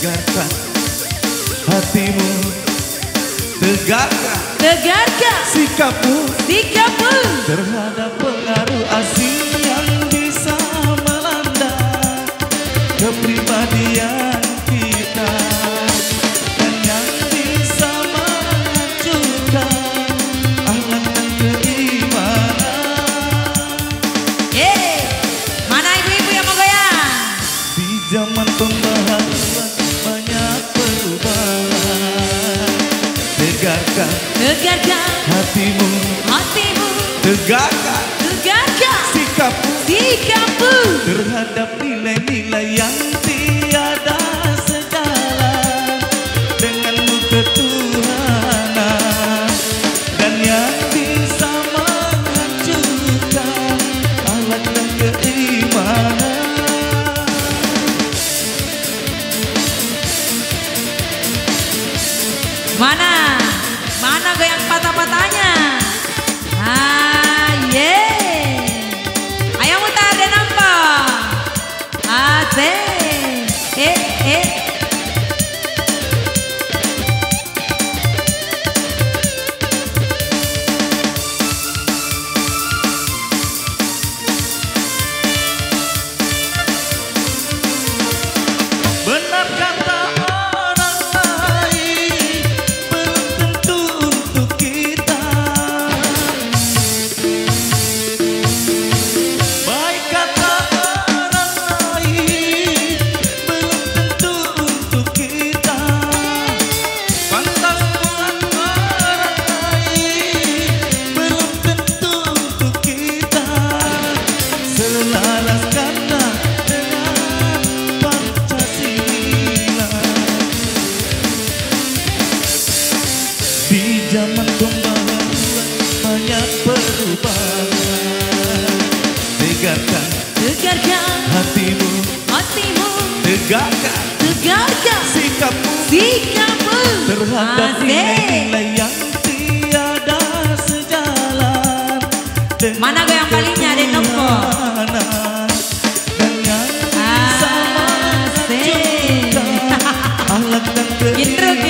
tegarkan hatimu, tegarkan sikapmu terhadap pengaruh asing yang bisa melanda kepribadian kita dan yang bisa menghancurkan akhlak dan keimanan. Mana ibu-ibu yang mau goyang? Di zaman pembaharuan banyak perubahan. Tegarkan hatimu, tegarkan sikapmu terhadap nilai-nilai yang tiada sejalan denganmu ketuhanan dan yang bisa menghancurkan akhlak dan keimanan. Mana goyang patah-patahnya? Ayo mutar dan nampak. Benar kata orang lain belum tentu untuk kita. Baik kata orang lain belum tentu untuk kita. Pantas buat orang lain belum tentu untuk kita. Selaras kata di zaman pembaharuan banyak perubahan. Tegarkan hatimu, tegarkan sikapmu terhadap nilai-nilai yang tiada sejalan. Mana goyang palingnya Den Nompo? Dan yang bisa menghancurkan akhlak dan keimanan.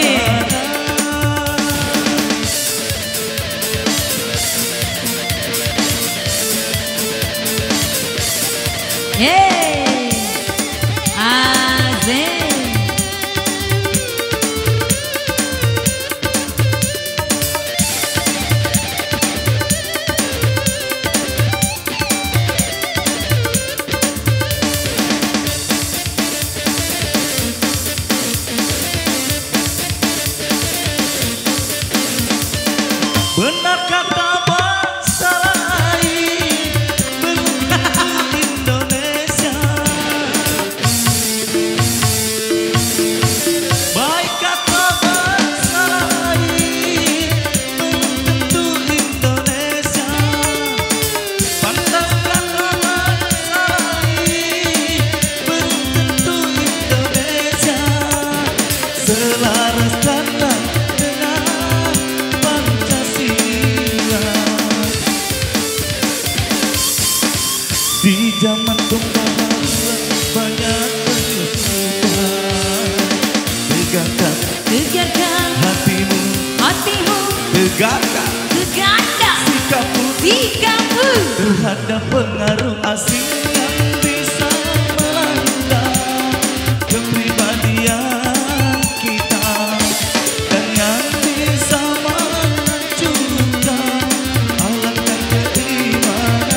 Benar kata bangsa lain belum tentu Indonesia. Baik kata bangsa lain belum tentu Indonesia. Pantas kata bangsa lain belum tentu Indonesia. Selaraskanlah di zaman pembaharuan banyak perubahan. Tegarkan hatimu, tegarkan sikapmu terhadap pengaruh asing yang bisa melanda kepribadian kita dan yang bisa menghancurkan akhlak dan keimanan.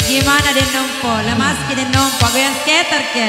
Gimana Den Nompo? Lemas ke Den Nompo, goyang skater ke?